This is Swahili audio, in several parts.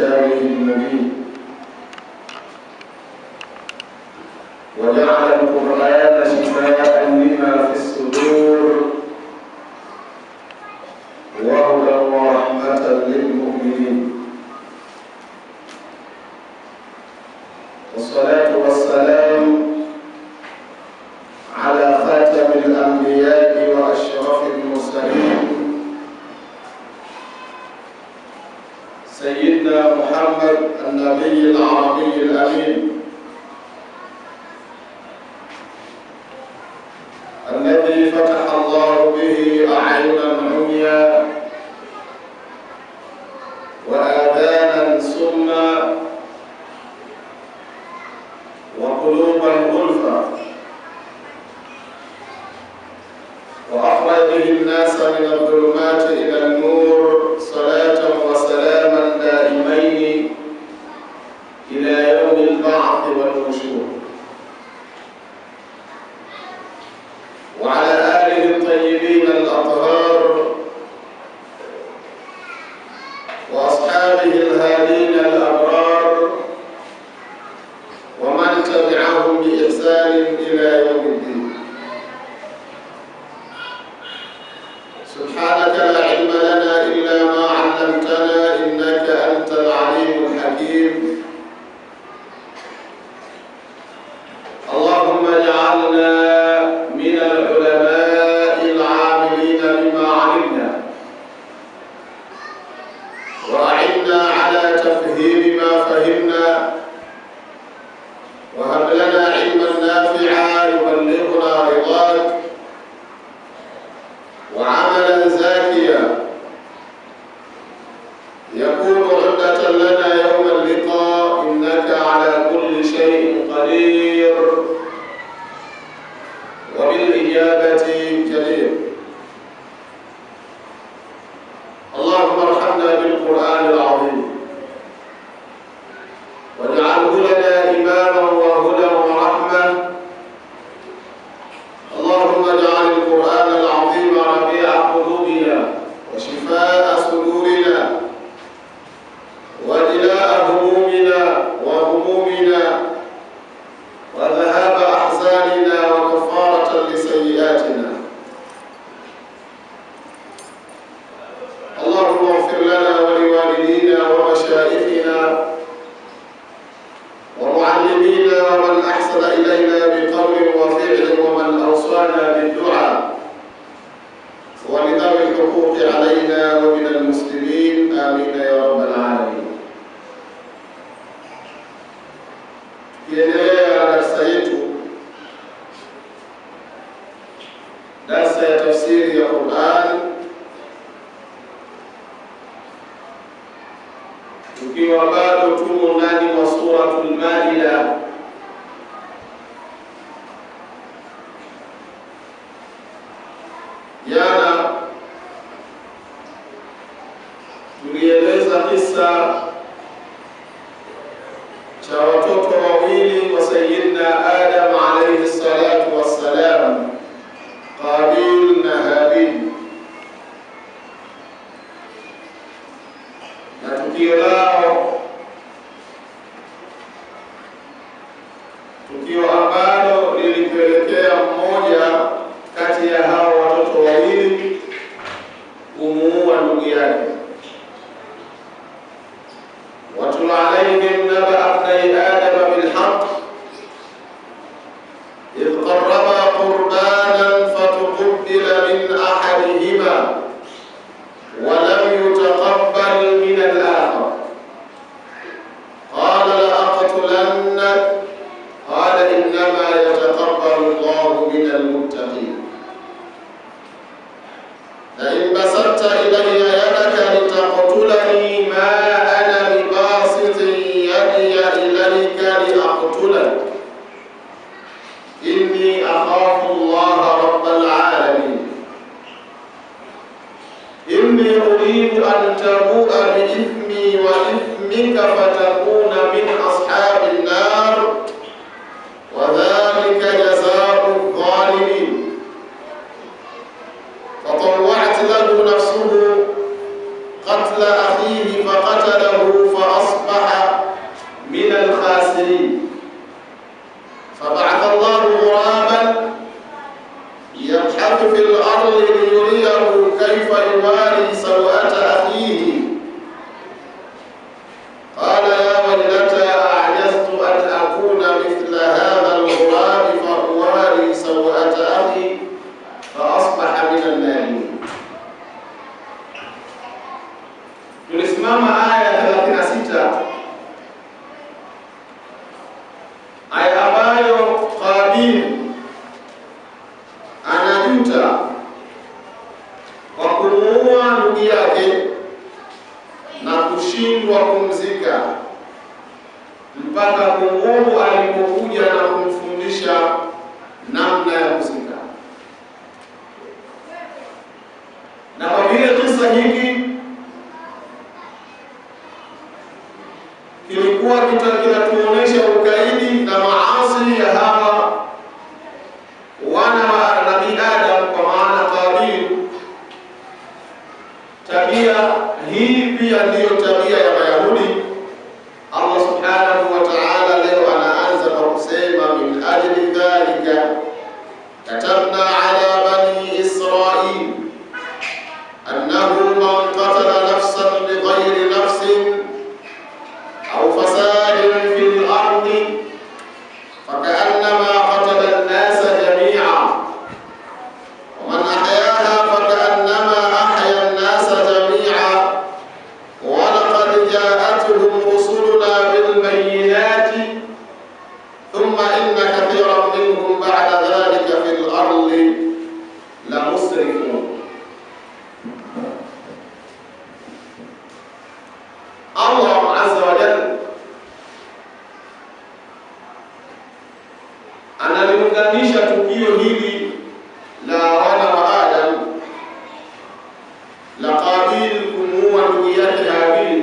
كتابه المبين وجعل القرآن شفاء لما في الصدور وهدى ورحمة للمؤمنين. والصلاة والسلام على خاتم الأنبياء وأشرف المرسلين سيدنا محمد النبي العربي الأمين الذي فتح الله به أعينا عميا وآذانا صما وقلوبا غلفا وأخرج به الناس من الظلمات إلى النور صلاة وسلاما دائمين إلى يوم البعث والنشور. وعلى آله الطيبين الأطهار وأصحابه الهادين الأبرار ومن تبعهم بإحسان إلى يوم الدين. سبحانك لا علم لنا إلا ما علمتنا إنك أنت العليم الحكيم. اللهم اجعلنا من العلماء العاملين بما علمنا وأعنا على تفهيم ما فهمنا وهب لنا علما نافعا يبلغنا رضاك وعملا زاكيا يكون عدة لنا يوم اللقاء إنك على كل شيء قدير وبالإجابة جدير. اللهم ارحمنا بالقرآن العظيم واجعله لنا إماما وهدى ورحمة. اللهم اجعل القرآن العظيم ربيع قلوبنا وشفاء صدورنا وجلاء همومنا وغمومنا وذهاب أحزاننا وكفارة لسيئاتنا. اللهم اغفر لنا ولوالدينا ومشايخنا ومعلمينا ومن أحسن إلينا بقول وفعل ومن أوصانا بالدعاء ولذوي الحقوق علينا ومن المسلمين آمين يا رب العالمين. Tukiendelea na darsa yetu, darsa ya tafsiri ya Qur'an, tukiwa bado tumo ndani mwa suratul Maida. Jana tulieleza kisa cha watoto wawili wa Sayyidina Adam alayhi salatu wassalam, Qabil na Habil, na tukio lao, tukio ambalo lilipelekea mmoja kati ya hao watoto wawili kumuua ndugu yake. واتل عليهم نبأ ابني آدم بالحق إذ قربا قربانا فتقبل من أحدهما ولم يتقبل من الآخر قال لأقتلنك قال إنما يتقبل الله من المتقين لئن بسطت إلي يدك لتقتلني ما أنا بباسط يدي إليك لأقتلك إني أخاف الله رب العالمين إني أريد أن تبوء بإثمي وإثمك فتكون من أصحاب النار وذلك جزاء الظالمين. فطوعت له نفسه قتل أخيه فقتله فأصبح kwa kumuua ndugu yake na kushindwa kumzika mpaka Mungu alipokuja na kumfundisha namna ya kuzika. Na kwa vile kisa hiki kilikuwa kinatuonyesha ukaidi na maasi ya hawa wana wa Nabii Adam, kwa maana Qabil, tabia hii pia ndiyo tabia ya Mayahudi. Allah subhanahu wa ta'ala leo anaanza kwa kusema min ajli dhalika katabna ala bani Israil annahu man qatala nafsan bighayri nafsin au fasadin fil ardi fakannama qatala an-nasa jami'an wa man ahyaha fakannama ahya an-nasa jami'an wa laqad ja'atuhum rusuluna bil bayyinati thumma inna kathiran minhum ba'da dhalika fil ardi la musrifun. Allah azza wa jalla analiunganisha tukio hili la wana wa Adam la Qabil kumuua ndugu yake Habil,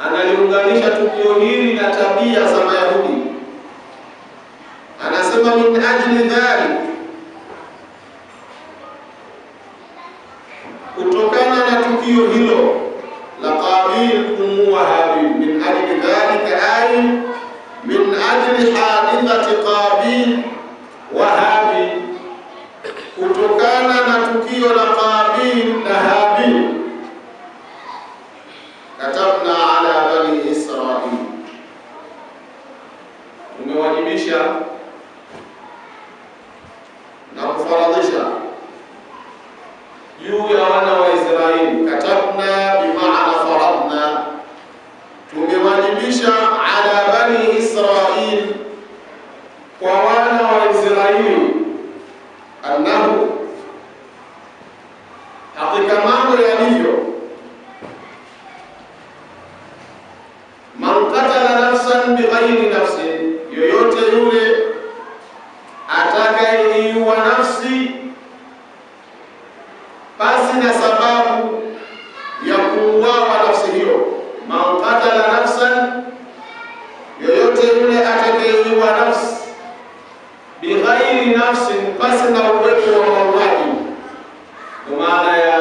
analiunganisha tukio hili na tabia za Mayahudi. Anasema min ajli dhalik, kutokana na tukio hilo la Qabil kumuua Habil, min ajli dhalika ay min ajli hadithati Qabil wa Habil, kutokana na tukio la Qabil na Habil, katabna ala bani Israil, tumewajibisha na kufaradhisha juu ya wana wa Israeli. Katabna bimaana faradna, tumewajibisha ala bani Israil, kwa wana wa Israeli, annahu, hakika mambo yalivyo, man qatala nafsan bighayri nafsin, yoyote yule atakayeiua nafsi basi na sababu ya kuuawa nafsi hiyo. Man qatala nafsan, yoyote yule atakayeiua nafsi bighayri nafsin, basi na uwepo wa mauaji, kwa maana ya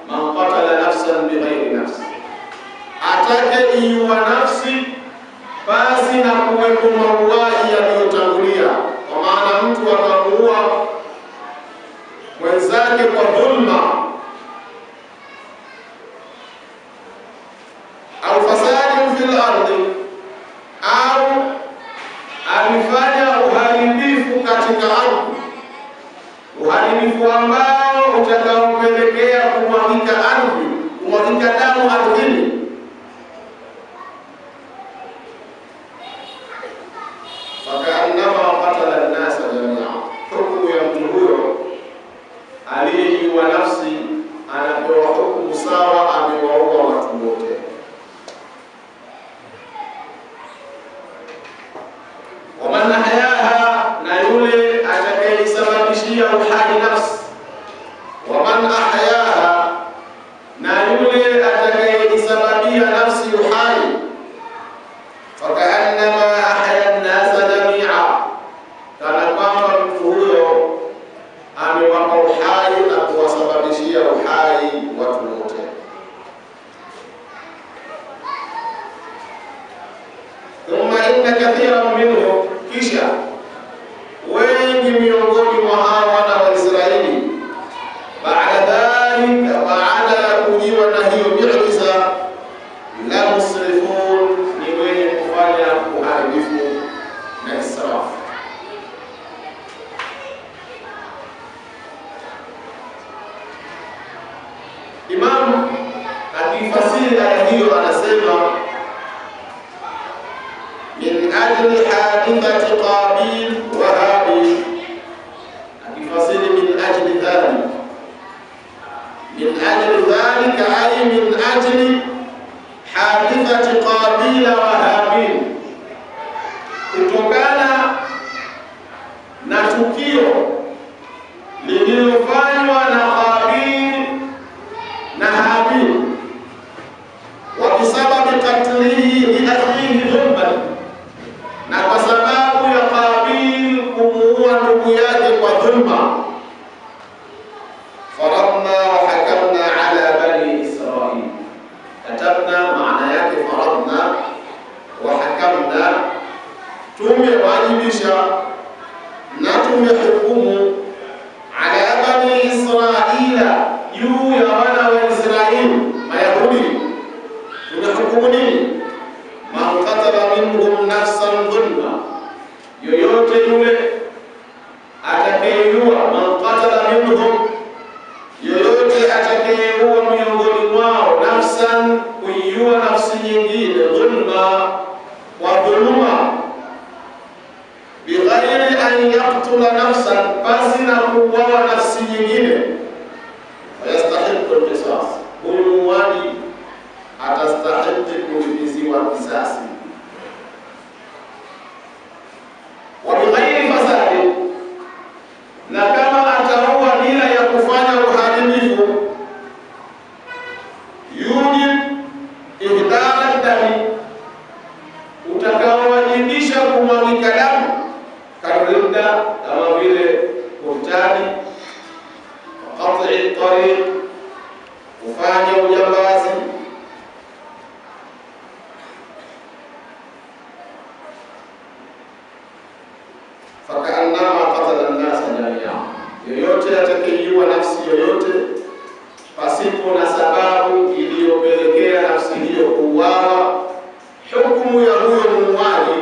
man qatala nafsan bighayri nafsi, atakayeiua nafsi basi na kuwepo mauaji yaliyotangulia, kwa maana mtu akamuua mwenzake kwa dhulma au fasadin fil ardi, au alifanya uharibifu katika ardhi, uharibifu ambao utakaopelekea kumwagika ardhi, kumwagika damu ardhini, fakannama qatala an-nasa jami'a, hukumu ya mtu huyo aliyeiua nafsi anapewa hukumu sawa, amewaua watu wote. Waman ahyaha, na yule atakayesababishia uhai nafsi. Waman ahyaha, na yule atakayesababia nafsi uhai. Fakannama ahya an-nasa jami'a, kana kwamba mtu huyo amewapa uhai na kuwasababishia uhai watu wote. Thumma inna kathiran minhum, kisha wengi miongoni mwa hawa wana wa Israeli, baada dhalika, baada ya kujiwa na hiyo miujiza, la musrifun, ni wenye kufanya uharibifu na israfu. Imam akifasiri aya hiyo anasema min ajli hadithati Qabil wa Habil, akifasiri min ajli dhalik, min ajli dhalika ay min ajli hadithati Qabila wa Habil, kutokana na tukio lililofanywa na Qabil na Habil, wa bisababi qatlihi li akhihi dhulman, na kwa sababu ya Qabil kumuua ndugu yake kwa dhulma. Faradna wa hakamna ala bani Israil, katabna maana yake faradna wa hakamna, tumewajibisha na tumehukumu ala bani Israila, juu ya wana wa Israeli Mayahudi, tumehukumu nini? Man qatala minhum nafsan dhulma, yoyote yule atakayeuwa, man qatala minhum, yoyote atakayeuwa miongoni mwao, nafsan, kuiua nafsi nyingine, dhulma, kwa dhuluma, bighairi an yaktula nafsan, basi na kuuawa nafsi nyingine, fayastahiqu al-qisas, huyu muuaji atastahiki kulipiziwa kisasi. Wa bighairi fasadi, na kama ataua bila ya kufanya uharibifu, yujib ihdara dami, utakaowajibisha kumwagika damu, karinda, kama vile kurtani, qat'i tariq, kufanya ujambazi, fakaannama qatala an-nasa jami'a, yoyote atakayeiua nafsi yoyote pasipo na sababu iliyopelekea nafsi hiyo kuuawa, hukumu ya huyo muuaji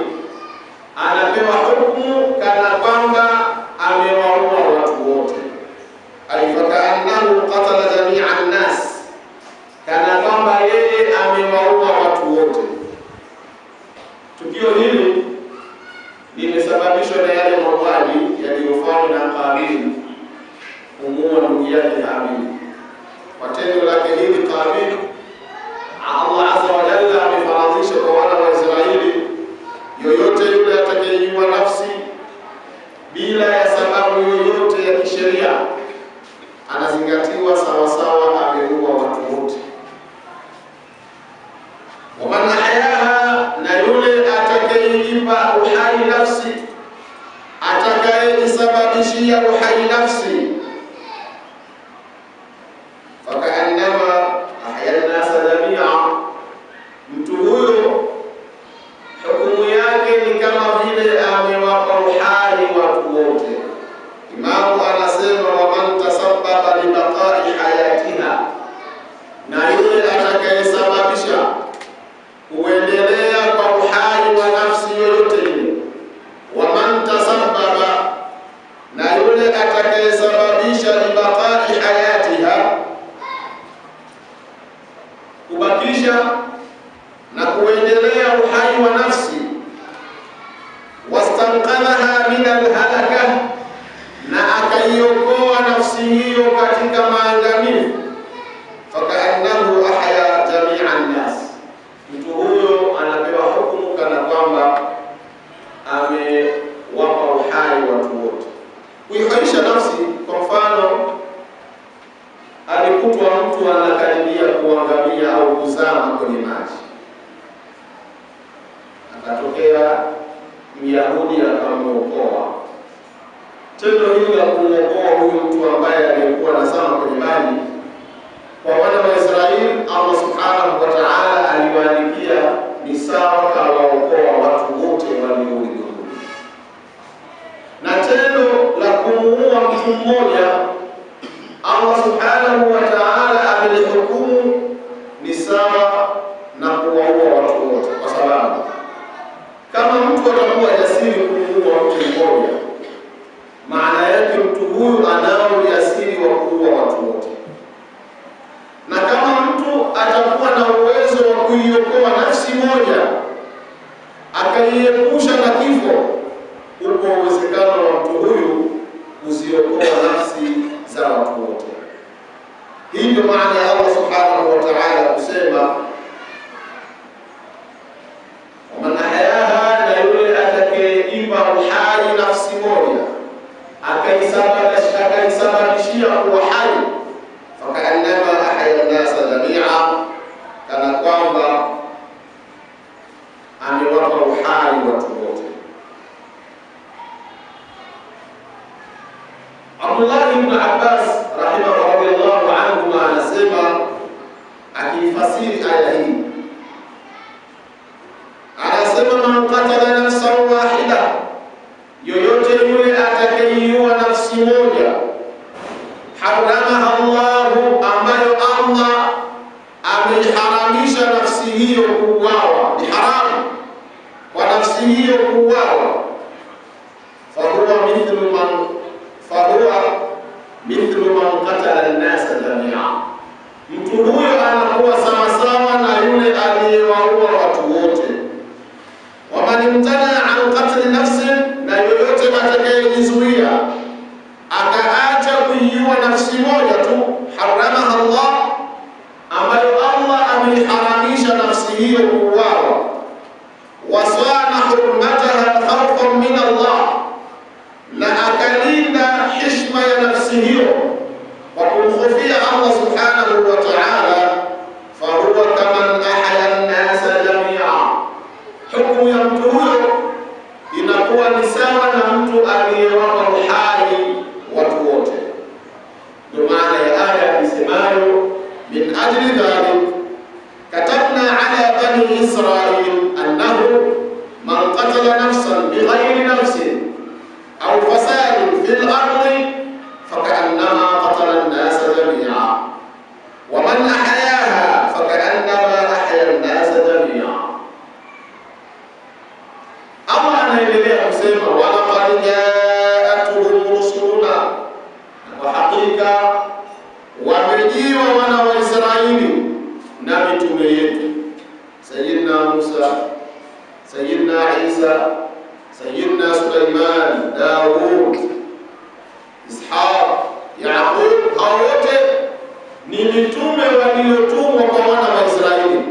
anapewa hukumu kana kwamba amewaua watu wote. Fakaannahu qatala jami'a an-nas, kana kwamba yeye amewaua watu wote. Tukio hili limesababishwa na yale mauaji yaliyofanywa na Qabil kumuua ndugu yake Habil. Kwa tendo lake hili Qabil, Allah azza wa jalla amefaradhisha kwa wana wa Israeli, yoyote yule atakayeiua nafsi bila ya sababu yoyote ya kisheria, anazingatiwa sawa sawa ameua watu wote. Wa man ahyaha, na yule atakayeipa uhai nafsi, atakayesababishia uhai nafsi, fakaannama ahya an-nasa jami'a, mtu huyo hukumu yake ni kama vile amewapa uhai watu wote. Imamu anasema wa man tasabbaba li baqa'i hayatiha, na yule atakayesababisha kuendelea kwa uhai wa nafsi yoyote ile. Wa man tasabbaba, na yule atakayesababisha li baqa'i hayatiha, kubakisha na kuendelea uhai wa nafsi, wastanqadhaha min al-halaka, na akaiokoa nafsi hiyo katika maangamivu, fakaannahu ahya jami'a an-nas, mtu huyo anapewa hukumu kana kwamba amewapa uhai watu wote. Kuihaisha nafsi, kwa mfano, alikutwa mtu anakaribia kuangamia au kuzama kwenye maji, akatokea Myahudi akamuokoa. Tendo hili la kumuokoa huyu mtu ambaye alikuwa anazama kwenye maji, kwa wana wa Israeli, Allah subhanahu wa ta'ala aliwaandikia ni sawa kawaokoa watu wote walioulimwenguni. Na tendo la kumuua mtu mmoja, Allah subhanahu wa ta'ala amelihukumu ni sawa na kuwaua watu wote, kwa sababu kama mtu atakuwa jasiri kumuua mtu mmoja, maana yake mtu huyu anao ujasiri wa kuua watu wote. Na kama mtu atakuwa na uwezo wa kuiokoa nafsi moja akaiepusha na kifo, upo uwezekano wa mtu huyu kuziokoa nafsi za watu wote. Hii ndio maana ya Allah subhanahu wa ta'ala kusema waman ahyaha, na yule atakayeipa uhai nafsi moja akaisababishia kuwa hai, fakaannama ahya an-nasa jamia, kana kwamba amewapa uhai watu wote. Abdullah ibn Abbas radhiyallahu anhu anasema akifasiri aya hii, anasema man qatala nafsan wahida, yoyote yule atakayeiua nafsi moja, haramaha Allahu, ambayo Allah ameiharamisha nafsi hiyo kuuawa, ni haramu kwa nafsi hiyo kuuawa, fahuwa mithlu man qatala an-nasa jamia, mtu huyo anakuwa sawasawa na yule aliyewaua watu wote. Waman imtana an qatli nafsin, na yoyote atakayejizuia akaacha kuiua nafsi moja tu, haramaha Allah, ambayo Allah ameiharamisha nafsi hiyo kuuawa, wasana hurmataha khawfan min Allah, na akalinda heshima ya nafsi hiyo kwa kumkhofia Allah subhanahu wa ta'ala, fahuwa kaman ahya an-nasa jamia, hukumu ya mtu huyo inakuwa ni sawa na mtu aliyewapa uhai watu wote. Ndio maana ya aya isemayo min ajli dhalik katabna ala bani Israil annahu man qatala nafsan bighayri nafsin au fasadin fil ardi fakaannama qatala an-nasa jamia wa man ahyaha fakaannama ahya an-nasa jamia. Allah anaendelea kusema walaqad jaa'atuhum rusuluna, kwa hakika wamejiwa wana wa Israeli na mitume yetu, Sayyidina Musa, Sayyidina Isa, Sayyidina Sulaiman, Daud, Ishaq, Yaqub, hao wote ni mitume waliotumwa kwa wana wa Israeli.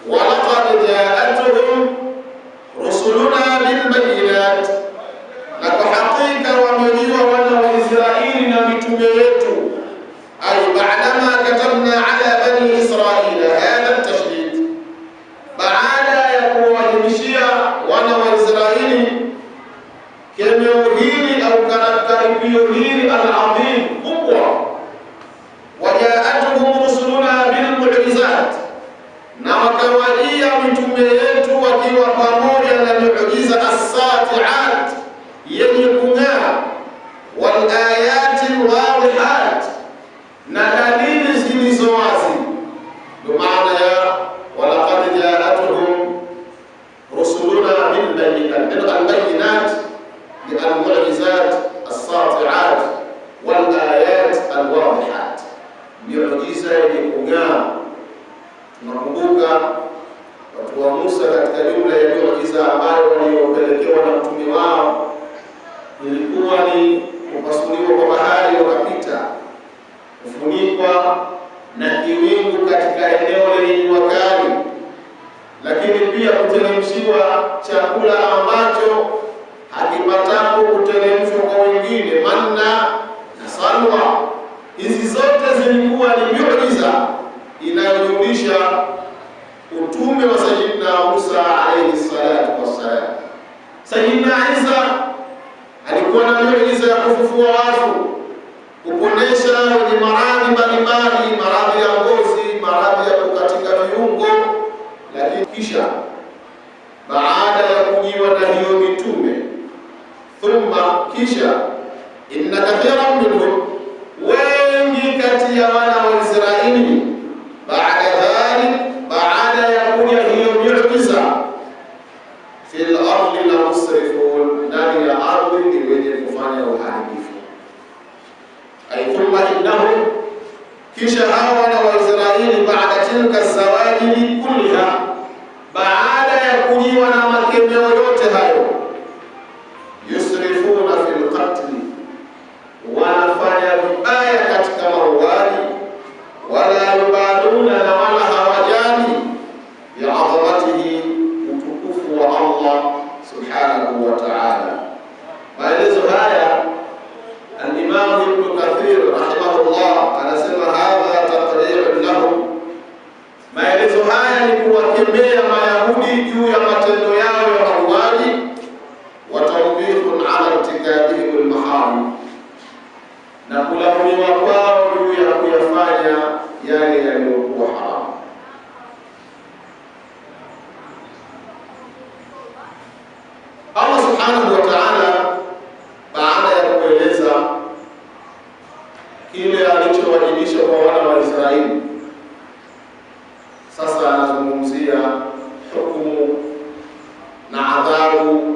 Walaqad jaa'atuhum rusuluna bil bayyinat, na kwa hakika wamejiwa wana wa Israeli na mitume yetu, ay ba'dama katabna ala bani Israila hadha at-tashdid, baada ya kuwajibishia wana wa Israeli kemeo hili au karibio hili al-adhim kubwa, wajaatuhum rusuluna bil mu'jizat, na wakawajia mitume yetu wakiwa pamoja na miujiza as-sati'at, yenye kung'aa, wal ayati wadihat, na dalili zilizo wazi. Ndio maana ya walaqad jaatuhum rusuluna bil bayyinat, al-bayyinat al-mu'jizat as-sati'at wal ayat al-wadihat, miujiza yenye kung'aa. Tunakumbuka watu wa Musa katika jumla ya miujiza ambayo waliopelekewa na mtume wao ilikuwa ni kupasuliwa kwa bahari wakapita, kufunikwa na kiwingu katika eneo lenye jua kali, lakini pia kuteremshiwa chakula ambacho hakipatapo kuteremshwa kwa wengine, manna na salwa. Hizi zote zilikuwa ni miujiza inayojulisha utume wa Sayyidina Musa alayhi salatu wassalam. Sayyidina Isa alikuwa na miujiza ya kufufua wafu, kuponesha wenye maradhi mbalimbali, maradhi ya ngozi, maradhi ya kukatika viungo. Lakini kisha baada ya kujiwa na hiyo mitume, kisha inna kathiran minhum, wengi kati ya wana wa Israeli, baada ya kuja hiyo miujiza, fil ardi la musrifun, ndani ya ardhi ni wenye kufanya uharibifu. Ay thumma innahum, kisha hawa wana wa Israeli baada tilka zawajili kulliha, baada ya kujiwa na makemeo yote hayo, yusrifuna fil qatl, wanafanya vibaya katika mauaji, yale yaliyokuwa haramu. Allah subhanahu wa ta'ala baada ya kueleza kile alichowajibisha kwa wana wa Israeli, sasa anazungumzia hukumu na adhabu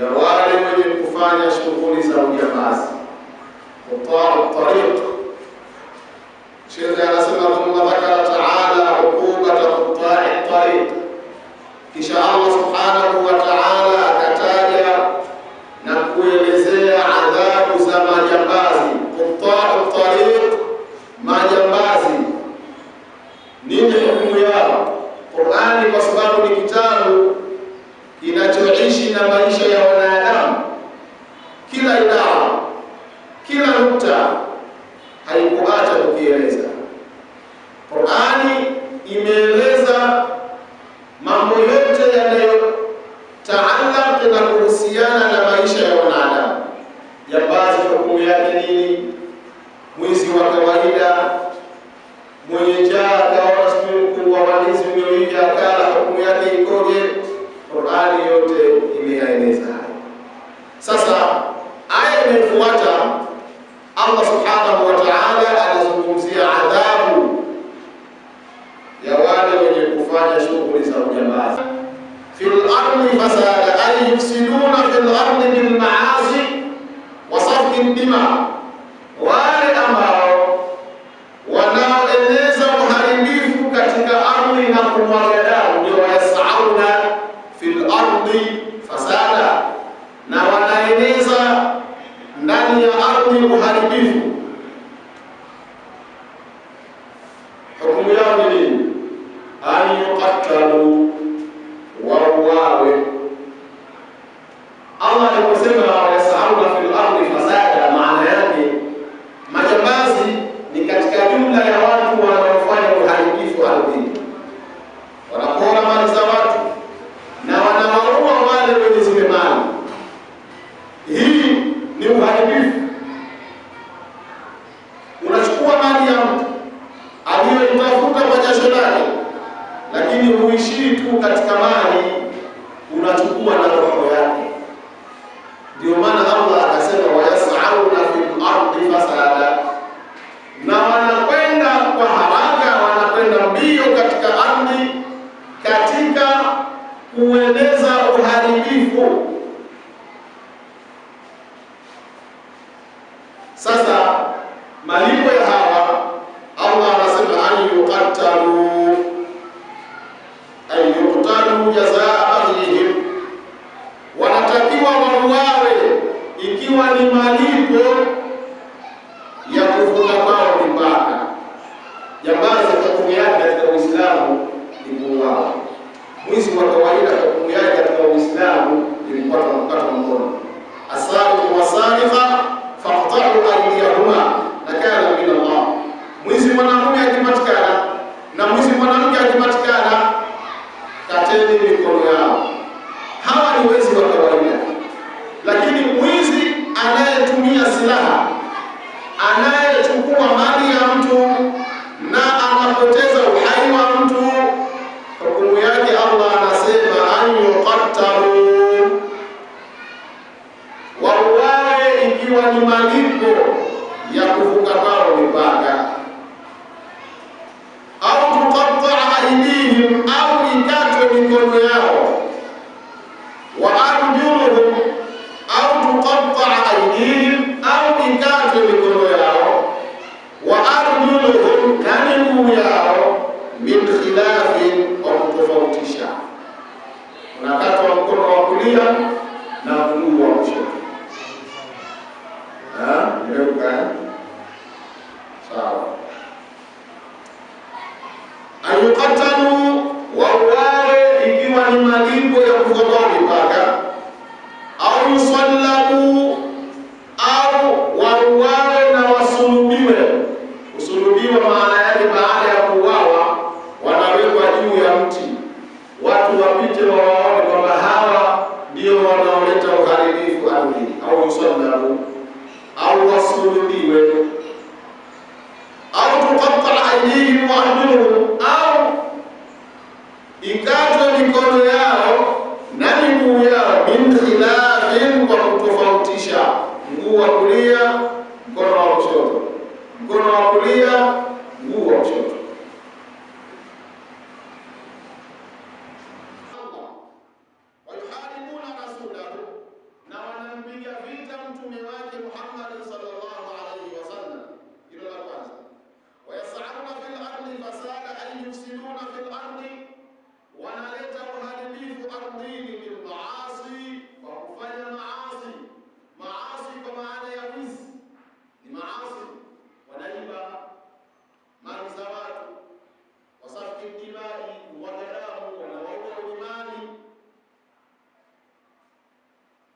ya wale wenye kufanya shughuli za ujambazi, quta'u tariq. Sheikh anasema thumma dhakara ta'ala uqubata quta'i tariq, kisha Allah subhanahu wa ta'ala akataja na kuelezea adhabu za majambazi. Quta'u tariq, majambazi, nini hukumu yao? Qur'ani kwa sababu ni kitabu kinachoishi na maisha ya wanadamu, kila idara, kila nukta haikuacha kukieleza. Qur'ani imeeleza mambo yote yanayotaallaq na kuhusiana na maisha ya wanadamu. Jambazi hukumu yake nini? Mwizi wa kawaida, mwenye njaa akaona siku mkuu wa walinzi umeuja akala, hukumu yake ikoje? Qur'ani yote imeeleza hayo. Sasa aya inayofuata Allah subhanahu wa ta'ala anazungumzia adhabu ya wale wenye kufanya shughuli za ujambazi. Fil ardi fasada, ay yufsiduna fil ardi bil ma'asi wa safki dima, wale ambao wanaoeneza uharibifu katika ardhi na kumwaga damu, ndio yasauna fil ardi fasada, na wanaeneza ndani ya ardhi uharibifu. Hukumu yao ni nini? An yuqattalu, wauawe. Allah aliposema yasauna fil ardi fasada, maana yake majambazi ni katika jumla ya watu wanaofanya uharibifu ardhini, wanapora mali za watu na wanawaua wale wenye zile mali. Hii ni uharibifu. Unachukua mali ya mtu aliyoitafuta kwa jasho lake, lakini huishii tu katika mali, unachukua na roho yake. Ndio maana Allah akasema wayasauna fil ardi fasada, na wanakwenda kwa haraka, wanakwenda mbio katika ardhi katika kueneza uharibifu. Sasa malipo ya hawa Allah anasema an yuqattalu, ay yuqtalu jazaa baghihim, wanatakiwa wauawe ikiwa ni malipo ya kuvuka kwao mipaka. Jambazi hukumu yake katika Uislamu ni kuuawa. Mwizi wa kawaida hukumu yake katika Uislamu ni kukata mkono. Asariqu wasariqa faqta'u aydiyahuma nakala min Allah. Mwizi mwanamume akipatikana na mwizi mwanamke akipatikana, kateni mikono yao. Hawa ni wezi wa kawaida, lakini mwizi anayetumia silaha, anayechukua mali ya mtu na anapoteza uhai wa mtu, hukumu yake Allah anasema an yuqattalu, wauawe ikiwa ni malipo ya kuvuka kwao mipaka. Au tuqatta'a aydihim, au ikatwe mikono yao. Wa arjuluhum, au tuqatta'a aydihim, au ikatwe mikono yao. Wa arjuluhum, na miguu yao, min khilafin, wa kutofautisha. Unakatwa mkono wa kulia na mguu wa kushoto. Sawa. Ayuqatalu, wauawe ikiwa ni malipo ya kuvuka mipaka. Au yusallabu, au wauawe na wasulubiwe. Kusulubiwa maana yake baada ya kuuawa wanawekwa juu ya mti, watu wapite wawaone kwamba hawa ndio wanaoleta uharibifu ardhini. Au yusallabu, au wasulubiwe. Au tuqatta'a aydihim wa arjuluhum, au ikatwe mikono yao na miguu yao, min khilafin, kwa kutofautisha mguu wa kulia mkono wa kushoto, mkono wa kulia mguu wa kushoto. Wayuharibuna rasulahu, na wanampiga vita mtume wake Muhammad sallallahu alaihi wasallam. Hilo la kwanza. Wayasauna fil ardi fasada, ay yufsiduna fil ardi, wanaleta uharibifu ardhini, bil maasi, kwa kufanya maasi. Maasi kwa maana ya wizi ni maasi, wanaiba mali za watu, wasafiki dimai, wanadamu, wanawaua wenye mali.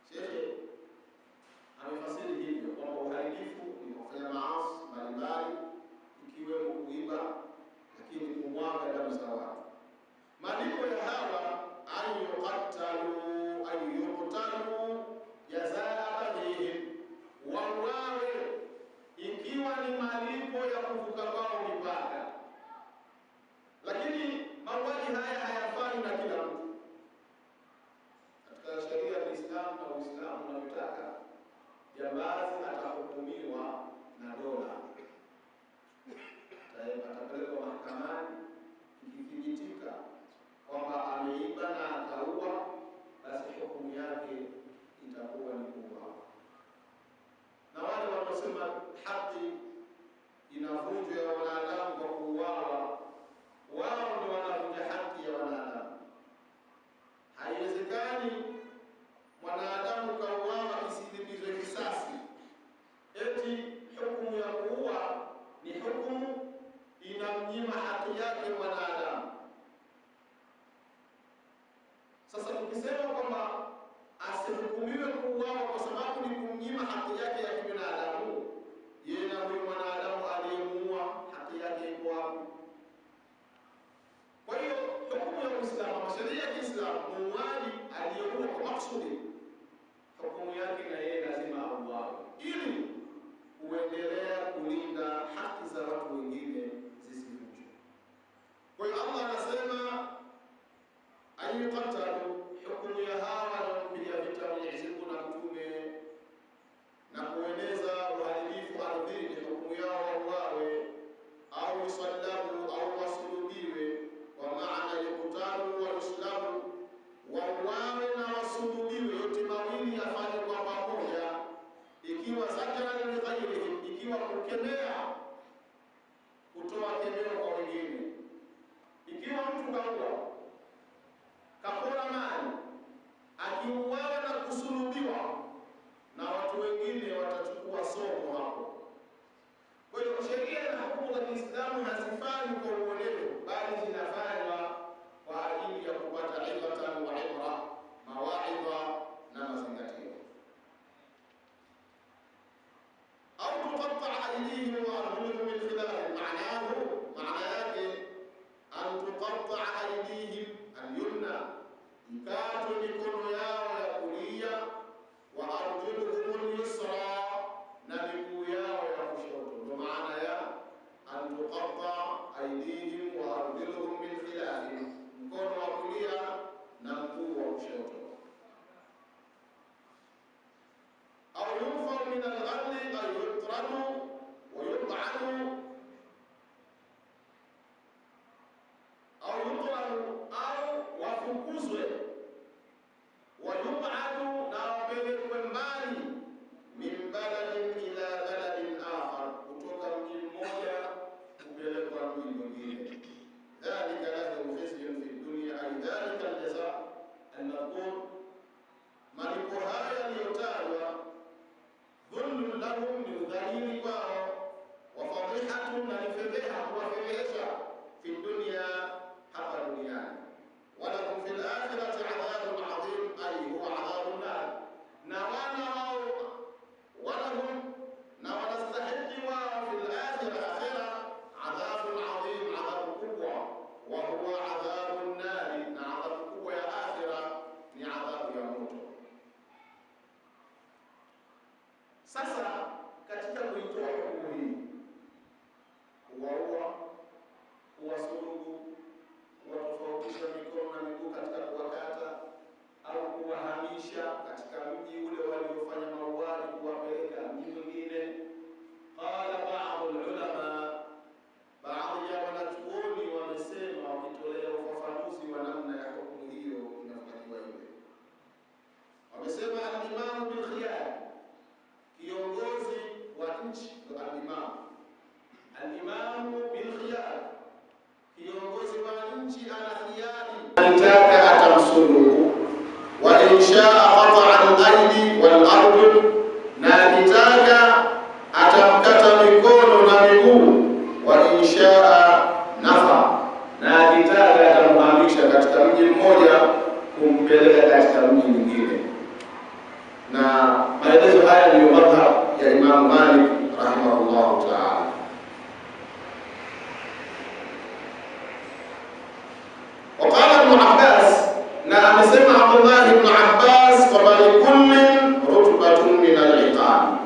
Sheikh amefasiri hivyo kwamba uharibifu ni kufanya maasi mbalimbali, ikiwemo kuiba, lakini kumwaga damu za watu. Malipo ya hawa ayuqtalu jazaa baghihim, wauawe ikiwa ni malipo ya kuvuka kwao mipaka. Lakini mauaji haya hayafanywi na kila mtu. Katika sheria ya Uislamu na Uislamu unataka jambazi atahukumiwa na dola, atapelekwa mahakamani. Ikithibitika kwamba ameiba na akaua, basi hukumu yake itakuwa ni kuuawa. Na wale wanaosema haki inavunjwa ya wanadamu kwa kuuawa, wao ndio wanavunja haki ya wanadamu. Haiwezekani mwanadamu kauawa kisilipizwe kisasi, eti hukumu ya kuua ni hukumu inamnyima haki yake mwanadamu. Sasa tukisema kwamba asihukumiwe kuuawa kwa sababu ni kumnyima haki yake ya kibinadamu, yeye na huyu mwanadamu aliyemuua haki yake iko wapi? Kwa hiyo hukumu ya Uislamu, sheria ya Kiislamu, muuaji aliyeua kwa maksudi, hukumu yake na yeye lazima auawe, ili kuendelea kulinda haki za watu wengine zisivunjwe. Kwa hiyo Allah anasema ayuqtalu, hukumu ya hawa wanaompiga vita Mwenyezi Mungu na mtume na kueneza uharibifu ardhini, hukumu yao wauawe, au yusallabu, au wasulubiwe. Kwa maana yuqtalu wa yuslabu, wauawe na wasulubiwe, yote mawili yafanye kwa pamoja. Ikiwa zajara li ghairihim, ikiwa kukemea, kutoa kemeo kwa wengine. Ikiwa mtu kaua, kapora mali, akiuawa na kusulubiwa, na watu wengine watachukua somo hapo. Kwa hiyo sheria na hukumu za Kiislamu hazifanywi kwa uonevu, bali zinafanywa kwa ajili ya kupata ibratan wa ibra, mawaidha na mazingatio. Au tuqatta'a aydihim wa arjuluhum min khilaf, maana yake an tuqatta'a aydihim al-yumna, ikatwe mikono yao ya kulia, wa arjuluhum al-yusra, na miguu yao ya kushoto. Ndio maana ya an tuqatta'a aydihim wa arjuluhum min khilaf, mkono wa kulia na mguu wa kushoto. Au yunfaw min al-ardi, ay yutradu wa yub'adu, au yutradu, au wafukuzwe, wa yub'adu, na wapelekwe mbali, min baladin ila baladin akhar, kutoka mji mmoja kupelekwa mji mwingine. Dhalika lahum khizyun fi dunya, ay dhalika al-jazaa al-madhkur, malipo haya yaliyotajwa, dhulmun lahum, ni udhalili kwao, wa fadhihatun, na ni fedheha, kuwafedhehesha, fi dunya, hapa duniani. Walakum fil akhirati adhabun adhim, ay huwa adhabun nar, na walahum, na wanastahiki wao, fil akhira, adhabun adhim, adhabu kubwa, wa huwa adhabun nari, na adhabu kubwa ya akhira ni adhabu ya moto. Sasa katika kuitoa hukumu hii, kuwaua inshaa qata'a al-aydi wal arjul, na akitaka atamkata mikono na miguu. Wa inshaa nafa, na akitaka atamhamisha katika mji mmoja kumpeleka katika mji mwingine. Na maelezo haya ndiyo madhhab ya Imam Malik rahimahullahu ta'ala. Waqala Ibn Abbas, na amesema Abdullah ibn Abbas kwamba likullin rutbatun min al-iqab,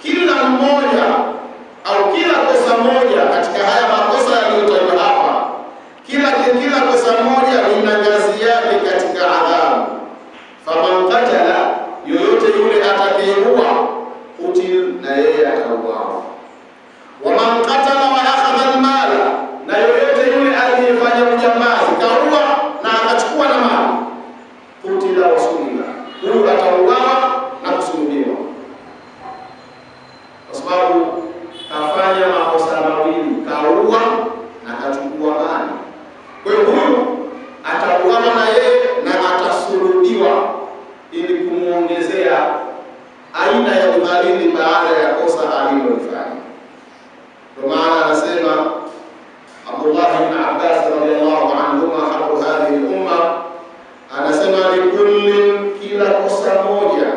kila mmoja au kila kosa moja katika haya makosa yaliyotajwa hapa, kila kosa moja lina ngazi yake katika adhabu. Faman qatala, yoyote yule atakayeua, kutil, na yeye atauawa. Waman qatala wa akhadha al-mala, na yoyote yule aliyefanya ujambazi, kaua na akachukua na mali, kutila wa sulila, huyu atauawa na kusulubiwa, kwa sababu kafanya makosa mawili, kaua na kachukua mali. Kwa hiyo huyu atauawa na yeye na atasulubiwa ili kumuongezea aina ya udhalili baada ya kosa alilofanya. Kwa maana anasema Abdullah ibn Abbas radhiyallahu anhuma, habu hadhihi al-umma, anasema likullin, kila kosa moja,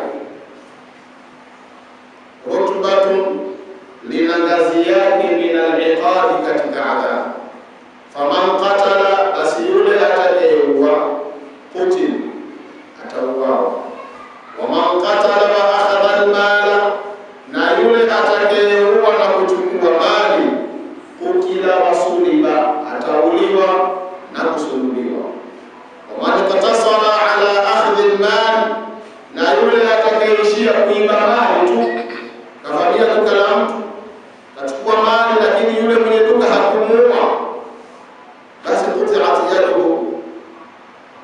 rutbatun, lina ngazi yake, min al-iqabi, katika adhabu. Faman qatala, basi yule atakayeua, kutil, atauawa. Waman qatala wa akhadha al-mala, na yule atakayeua na kuchukua mali, kutila wa suliba, atauliwa na kusulubiwa. Waman qatasara ala akhdhi al-mal, na yule atakayeishia kuiba mali tu, kafanyia duka la mtu, kachukua mali, lakini yule mwenye duka hakumuua, basi kutiat yaduhu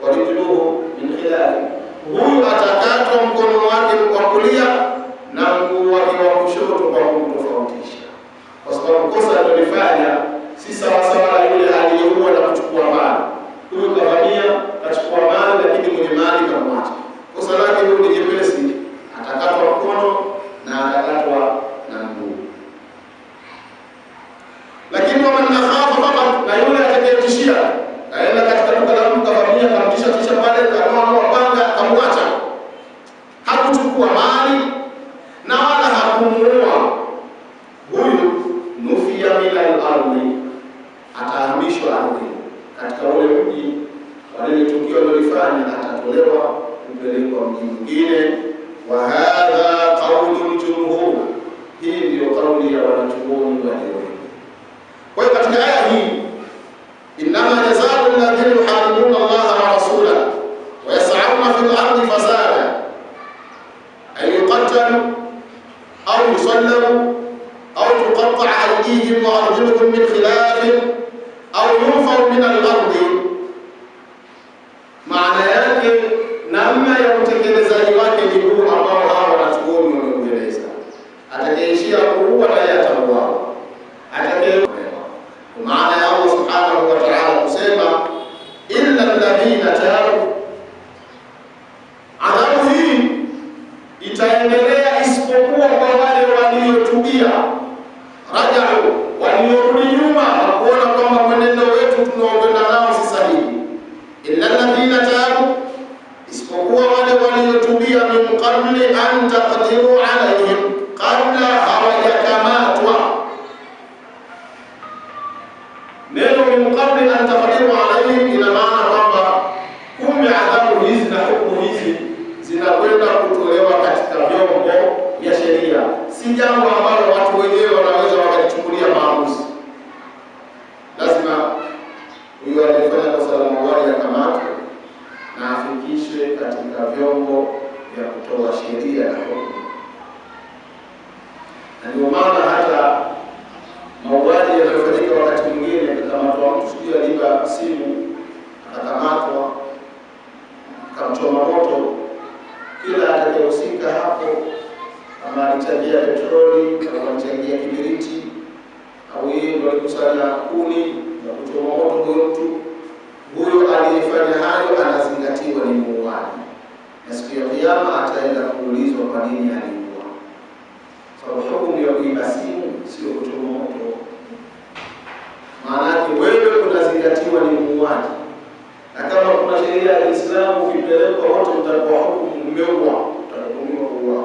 wa rijluhu min khilaf, huyu atakatwa mkono wake wa kulia na mguu wake wa kushoto kwa kumtofautisha, kwa sababu kosa alilofanya si sawa sawa na yule aliyeua na kuchukua mali. Huyu kavamia, kachukua mali, lakini mwenye mali kamwacha. Kosa lake huyu ni jepesi, atakatwa mkono na atakatwa na mguu. Lakini waman akhafa faqat, na yule atakayetishia, kaenda katika duka la mtu, kavamia, kamtisha pale, kanoa panga, kamwacha, hakuchukua mali na wala hakumuua, huyu nufia min al-ardi, atahamishwa ardhi, katika ule mji wale tukio lilifanya, atatolewa kupelekwa mji mwingine. Wa hadha qaulul jumhur, hii ndio kauli ya wanachuoni wa dini. Kwa hiyo katika aya hii, innama jazaa'u alladhina yuharibuna Allah wa rasulahu wa yas'auna fil ardi fasada, ay yuqtalu au yusallabu au tuqatta'a aydihim wa arjuluhum min khilaf au yunfaw min al-ardi. Maana yake, namna ya utekelezaji wake ni huu ambao hawa wanachuoni wameueleza. Atakayeishia kuua na yeye atauawa, atakayeua. Maana ya Allah subhanahu wa ta'ala kusema illa alladhina tabu, adhabu hii itaendelea isipokuwa kwa wale waliotubia, rajau, waliorudi nyuma na kuona kwamba mwenendo wetu tunaokwenda nao si sahihi. Illa alladhina tabu, isipokuwa wale waliotubia, min qabli an taqdiru alayhim, kabla hawajakamatwa. Neno min qabli an taqdiru alayhim ina maana kwamba kumbe adhabu hizi na hukumu hizi zinakwenda kutolewa katika vyombo vya sheria, si jambo ambalo watu wenyewe wanaweza wakachukulia maamuzi. Lazima huyo aliyefanya kosa la mauaji akamatwe na afikishwe katika vyombo vya kutoa sheria na hukumu. Na ndio maana hata mauaji yanayofanyika wakati mwingine, kama mtu sijui aliiba simu akakamatwa, akamchoma moto, kila atakayehusika hapo, kama alichangia petroli, kama alichangia kibiriti, au yeye ndio alikusanya kuni na kuchoma moto huyo mtu, huyo aliyefanya hayo anazingatiwa ni muuaji. na siku ya Kiyama ataenda kuulizwa kwa nini aliua. Sababu hukumu ya kuiba simu sio kuchoma moto. Maana yake wewe unazingatiwa ni muuaji, na kama kuna sheria ya Kiislamu ukipelekwa wote mtakuwa hukumu mmeua, utahukumiwa kuua.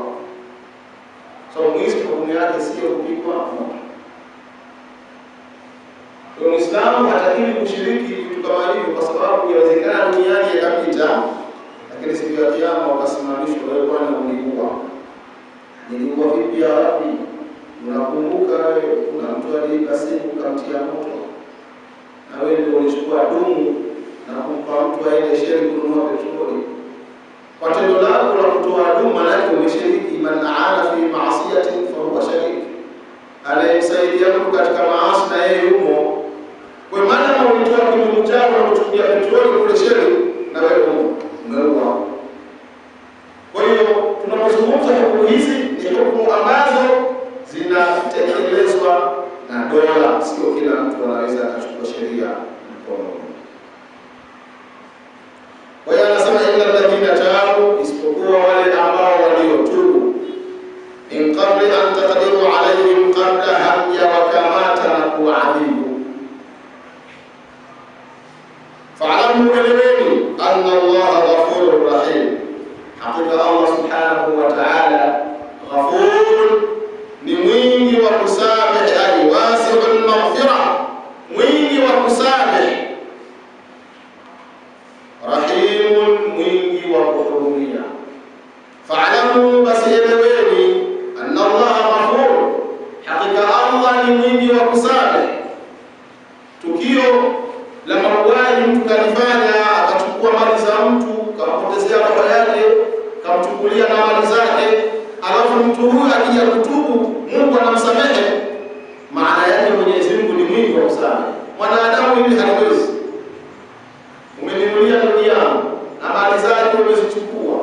Sababu mwizi hukumu yake sio kupigwa moto. Kwa Muislamu hatakiwi kushiriki vitu kama hivyo, kwa sababu inawezekana duniani yakapita, lakini siku ya Kiyama wakasimamishwa, wewe bwana uliua. Niliua vipi ya Rabbi? Unakumbuka kuna mtu aliiba simu kamtia moto, na wewe ndio ulichukua dumu na kumpa mtu aende sheri kununua petroli. Kwa tendo lako la kutoa dumu, maana yake umeshiriki. Man aana fi ma'siyatin fa huwa sharik, anayemsaidia mtu katika maasi na yeye yumo. Kwa maana ulitoa kidumu chako na kutumia petroli kule sheri, na wewe umeua. Kwa hiyo tunapozungumza hukumu hizi ni hukumu ambazo zinatekelezwa na dola, sio kila mtu anaweza akachukua sheria mkononi. Kwa hiyo anasema illa alladhina tabu, isipokuwa wale ambao waliotubu, in qabli an taqdiru alayhim, qabla hajawakamata na kuadhibu. Fa'lamu eleweni anna Allaha ghafurur rahim, hakika Allah subhanahu wa ta'ala ghafur, ni mwingi wa kusamehe, ai wasi'ul maghfira, mwingi wa kusamehe, rahimun, mwingi wa kuhurumia. Fa'lamu, basi eleweni, anna Allaha ghafur, hakika Allah ni mwingi wa kusamehe. Tukio la mauaji mtu kalifanya, akachukua mali za mtu, kampotezea roho yake, kamchukulia na mali zake, alafu mtu huyu akija kutubu, Mungu anamsamehe. Maana yake Mwenyezi Mungu ni mwingi wa kusamehe. Mwanadamu hivi haliwezi. Umeninulia dunia na mali zake umezichukua,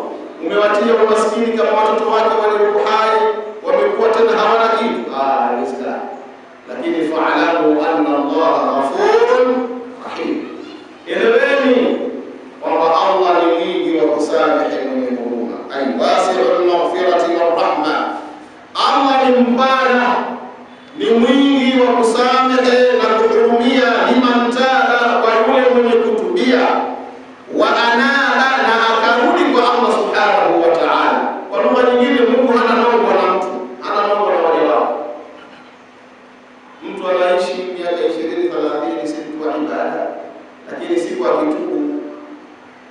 umewatia umaskini kama watoto wake waliokuwa hai, wamekuwa tena hawana kitu. Haiwezekani. Lakini fa'lamu anna Allaha ghafurun rahim, eleweni kwamba Allah ni mwingi wa kusamehe, mwenye huruma. Ai wasi'ul maghfirati war rahma, Allah ni mpana, ni mwingi wa kusamehe na kuhurumia. Liman taba, kwa yule mwenye kutubia, wa anaba, na akarudi kwa Allah subhanahu wa ta'ala. Kwa lugha nyingine, Mungu hana nongwa na mtu, hana nongwa na waja wake. Mtu anaishi miaka 20 30 si mtu wa ibada, lakini siku akitubu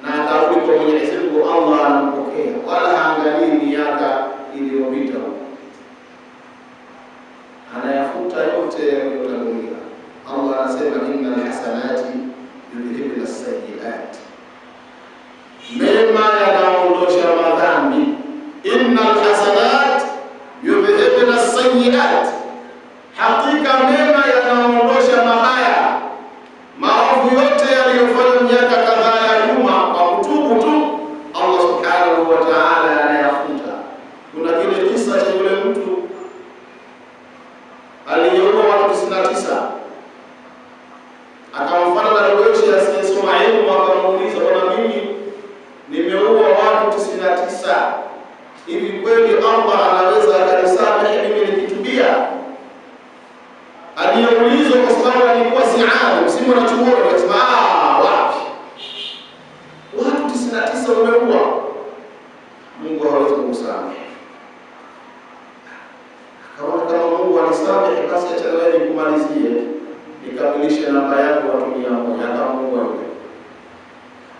na akarudi kwa Mwenyezi Mungu, Allah anampokea, wala haangalii miaka iliyopita, anayafuta yote yaliyotangulia. Allah anasema innal hasanati yudhhibna as-sayyi'at, mema yanaondosha madhambi. Innal hasanat yudhhibna as-sayyi'at, hakika mema yanaondosha mabaya, maovu yote yaliyofanywa miaka kadhaa ya nyuma. Kwa kutubu tu Allah subhanahu wa ta'ala anayafuta. Kuna kile kisa cha yule mtu aliyeua watu 99, akamfanya na Darueshi asiyesoma elimu, akamuuliza, bwana, mimi nimeua watu 99, hivi kweli Allah anaweza akanisamehe mimi nikitubia? Aliyeulizwa kwa sababu alikuwa si alim, si mwanachuoni, akasema wapi, watu 99 umeua, Mungu hawezi kumsamehe. Akaona kama Mungu anisamehe, basi acha wewe nikumalizie, nikamilishe namba yako watu 100, kama Mungu yule.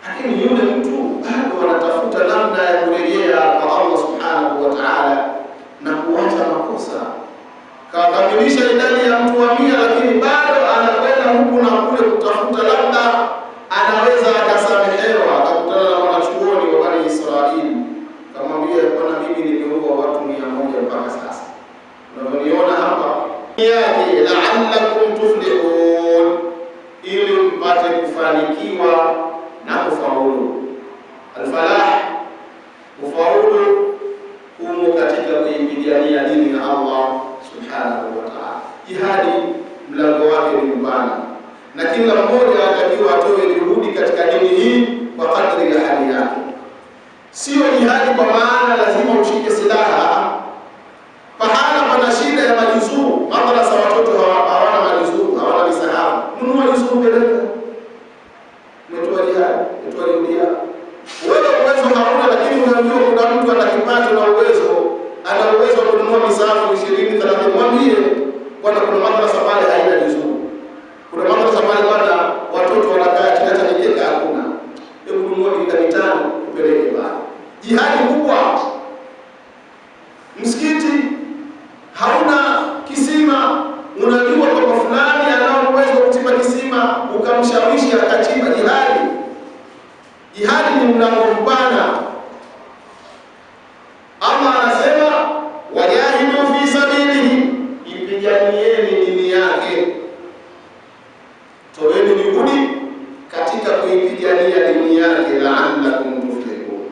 Lakini yule mtu bado anatafuta namna ya kurejea kwa Allah subhanahu wa ta'ala na kuacha makosa. Kakamilisha idadi ya mtu wa 100, lakini bado anakwenda huku na kule kutafuta labda anaweza akasamehewa. Akakutana na wanachuoni wa Bani Israeli, kamwambia, bwana, mimi nimeua watu 100 mpaka sasa, unaoniona hapa yake, la'allakum tuflihun, ili mpate kufanikiwa na kufaulu. Al-falah, kufaulu humo katika kuipigania dini ya Allah subhanahu wa ta'ala. Jihadi mlango wake ni mpana, na kila mmoja anatakiwa atoe juhudi katika dini hii kwa kadri ya hali yake. Sio jihadi kwa maana lazima ushike silaha. Pahala pana shida ya majuzuu, madrasa watoto hawana majuzuu, hawana misahafu, nunua juzuu peleka. Umetoa jihadi, umetoa jihadi. Wewe uwezo hauna, lakini unajua kuna mtu ana kipato na ana uwezo wa kununua misahafu 20 30. Mwambie bwana, kuna madrasa pale haina juzuu. Kuna madrasa pale bwana watoto wanakaa kidato cha hakuna. Hebu nunua vita 5 upeleke pale. Jihadi kubwa. Msikiti hauna kisima, unajua kwamba fulani anao uwezo wa kuchimba kisima, ukamshawishi akachimba. Jihadi ni mlango mpana. Allah anasema wajahidu fi sabilihi, ipiganieni dini yake. Toweni juhudi katika kuipigania dini yake, la'allakum tuflihun,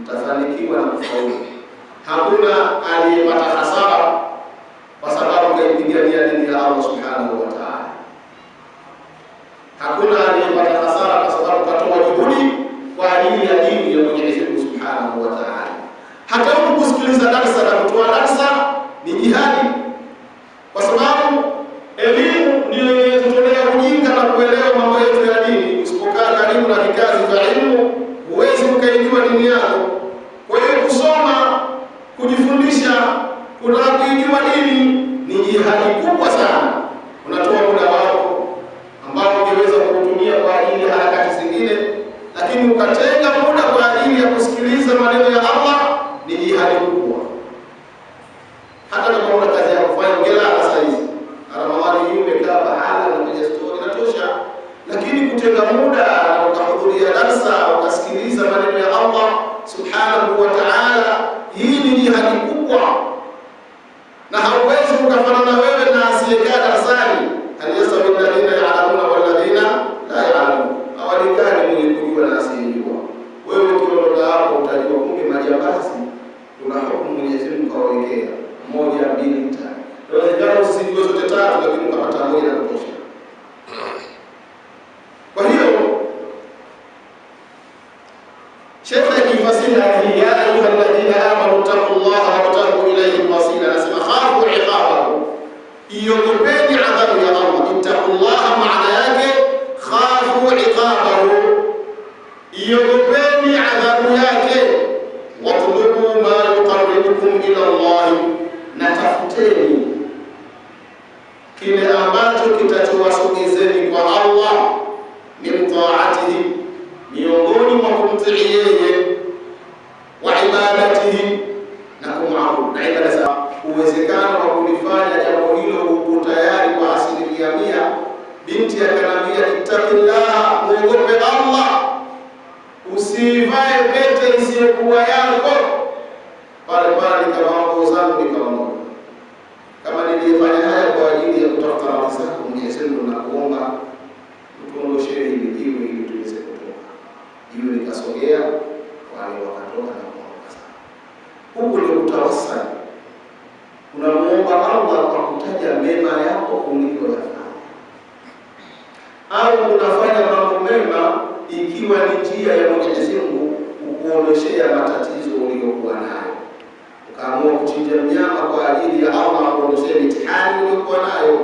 mtafanikiwa na kufaulu. Hakuna aliyepata hasara kwa sababu kaipigania dini ya Allah subhanahu wa ta'ala. Hakuna aliyepata hasara kwa sababu katoa juhudi kwa ajili ya dini ya Mwenyezi Mungu subhanahu wa ta'ala. Hata kusikiliza darasa na kutoa darasa ni jihadi, kwa sababu elimu ndio inayotolea ujinga na kuelewa mambo yetu ya dini. Usipokaa karibu na vikazi vya elimu, huwezi ukaijua dini yako. Kwa hiyo kusoma, kujifundisha, kujua dini ni jihadi kubwa sana. Unatoa muda wako ambao ungeweza kutumia kwa ajili ya harakati zingine, lakini ukatenga muda kwa ajili ya kusikiliza maneno ya Allah, ni jihadi kubwa. Hata kama una kazi ya kufanya ngelala saa hizi, Ramadhani hii umekaa pahala na kwenye story inatosha, lakini kutenga muda na ukahudhuria darasa, ukasikiliza maneno ya Allah subhanahu wa ta'ala, hii ni jihadi kubwa. Na hauwezi ukafanana wewe na asiyekaa darasani. Hal yastawi alladhina ya'lamuna wal ladhina la ya'lamun, hawalingani mwenye kujua na asiyejua. Wewe ukiondoka hapo utajua kumbe majambazi kuna hukumu Mwenyezi Mungu kawekea 1 2 3. Inawezekana usijue zote 3, lakini ukapata moja na kutosha. Kwa hiyo Sheikh akifasiri hii, ya ayyuhalladhina amanu taqullaha wabtaghu ilayhi wasila, anasema khafu iqabahu, iogopeni adhabu ya Allah. Ittaqullaha maana yake khafu iqabahu, iogopeni adhabu yake. Watlubu ma yuqarribukum ila Allah, na tafuteni kile ambacho kitachowasogezeni kwa Allah. Min ta'atihi, miongoni mwa kumtii yeye, wa ibadatihi, na kumwabudu na ibada za. Uwezekano wa kulifanya jambo hilo uko tayari kwa 100%. Binti akanambia ittaqillah, muogope Allah, usivae pete isiyokuwa yako. Pale nikavaa nguo zangu nikaondoka. Kama nilifanya haya kwa ajili ya kutafuta radhi zako Mwenyezi Mungu, na kuomba tuondoshe hili jiwe ili tuweze kutoka. Jiwe likasogea, wale wakatoka na kuondoka sana. Huko ndio utawassali. Unamuomba Allah kwa kutaja mema yako uliyoyafanya, au unafanya mambo mema ikiwa ni njia ya Mwenyezi Mungu kukuondoshea matatizo uliyokuwa nayo. Ukaamua kuchinja mnyama kwa ajili ya Allah kuondoshea mitihani uliyokuwa nayo.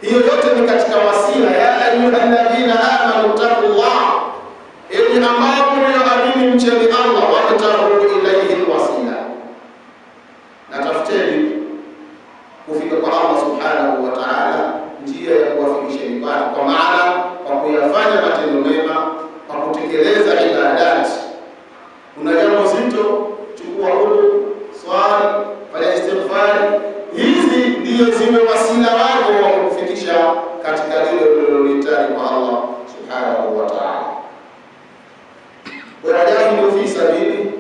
Hiyo yote ni katika wasila. Ya ayyuhalladhina amanu taqullah, ili ambao mlioamini mcheni Allah, wabtaghu ilayhi wasila, na tafuteni kufika kwa Allah subhanahu wa ta'ala njia ya kuwafikisheni kwa maana kwa kuyafanya matendo mema, kwa kutekeleza ibadati. Una jambo zito, chukua udhu, swali, fanya istighfari. Hizi ndiyo ziwe wasila wako wa kufikisha katika lile ulilolitaka kwa Allah subhanahu wa ta'ala. Wajahidu fi sabili,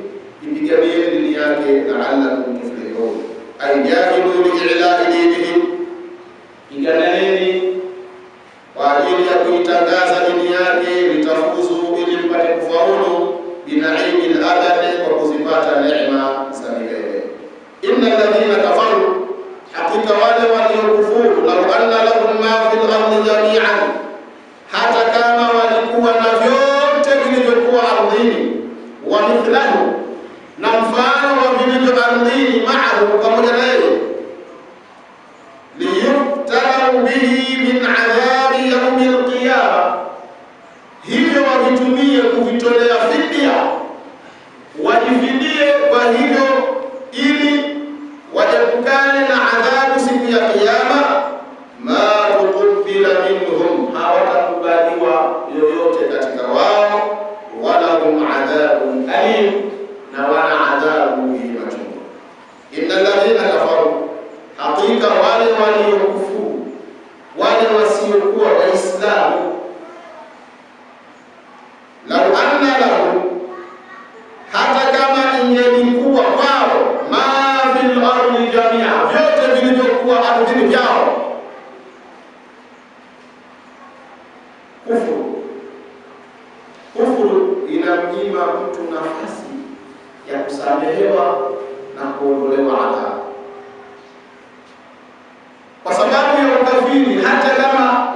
ipiganie dini yake, la'allakum tuflihun. Ay jahidu li'ila'i dinihi, piganeni kwa ajili ya kuitangaza dini yake, litafuzu, ili mpate kufaulu, binaimil abadi, kwa kuzipata neema za milele. Innal ladhina kafaru, hakika wale waliokufuru, law anna lahum ma fil ardi jami'an, hata kama walikuwa na vyote vilivyokuwa ardhini, wa mithlahu, maahu, pamoja na yeye, liyuftaru bihi min adhabi yaumi alqiyama, hivyo wavitumie kuvitolea fidia, wajifidie kwa hivyo, ili wajepukane na adhabu siku ya Kiyama. Ma tuqbila minhum, hawatakubaliwa yoyote katika wao, wala hum adhabun alim, na wana adhabu yenye machungu. Innal ladhina kafaru, hakika wale waliokufuru, wale wasiokuwa Waislamu, lau anna lahum, hata kama ingelikuwa kwao, ma fil ardi jamia, vyote vilivyokuwa ardhini vyao. Kufuru inamnyima mtu nafasi ya kusamehewa na kuondolewa adhabu, kwa sababu ya ukafiri. Hata kama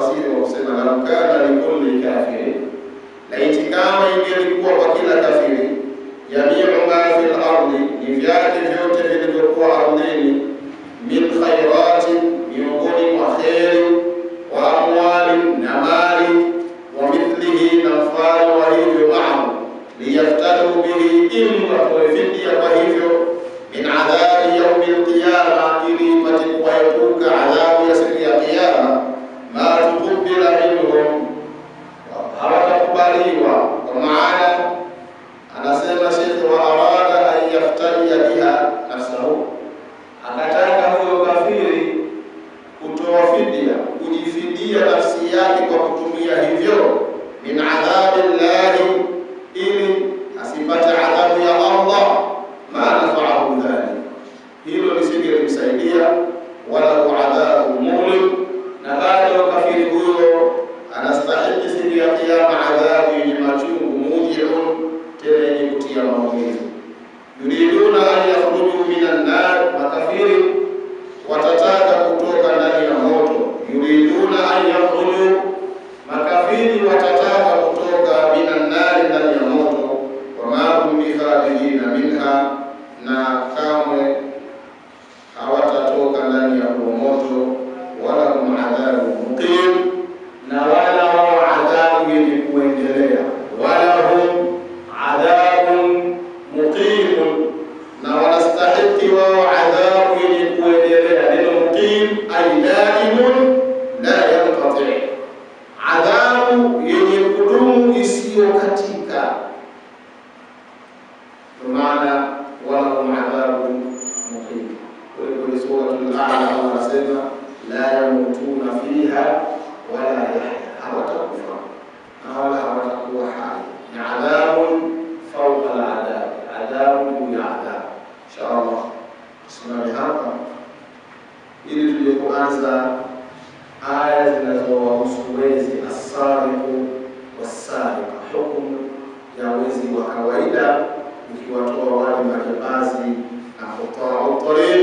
wafasiri wa kusema lau kana likulli kafiri, laiti kama ingelikuwa kwa kila kafiri, jamiu ma fil ardi, ni vyake vyote vilivyokuwa ardhini, min khairati, miongoni mwa kheri, wa amwali, na mali, wa mithlihi, na mfano wa hivyo, maahu, liyaftadu bihi, ili watoe fidia kwa hivyo, min adhabi yaumi alqiyama, ili ipate kuwaepuka adhabu ya siku ya Kiyama, ma tuqbila minhum, hawatakubaliwa. Kwa maana anasema Sheikh, wa arada an yaftadia biha nafsahu, akataka huyo kafiri kutoa fidia, kujifidia nafsi yake kwa kutumia hivyo, min adhabi llahi, ili asipate adhabu ya Allah, ma nafaahu dhalik, hilo lisingemsaidia, wala adhabu mulim, na bado kafiri huyo anastahili siku ya Kiyama adhabu yenye machungu, mujiun, tena yenye kutia maumivu. Yuriduna an yakhruju minan nar, makafiri watataka kutoka ndani ya moto. Yuriduna an yakhruju, makafiri watataka kutoka minan nar, ndani ya moto. Wa ma hum bikharijina minha, na kamwe hawatatoka ndani ya huo moto. Wala hum adhabu muqim, na wala wao adhabu yenye kuendelea. Wala hum adhabun muqimun, na wanastahiki wao adhabu yenye kuendelea. Neno muqim ay daimun la yanqati, adhabu yenye kudumu isiyokatika. Kwa maana wala hum adhabun muqim. Kwa suratul A'la Allah anasema la yamutuna fiha wala yahya, hawatakufa na wala hawatakuwa hai. Ni adhabun fawqa al-adhab, adhabu juu ya adhabu. Inshallah tusimame hapa ili tuje kuanza aya zinazowahusu wezi, as-sariqu was-sariqa, hukumu ya wezi wa kawaida, ukiwatoa wale majambazi na kutoa utori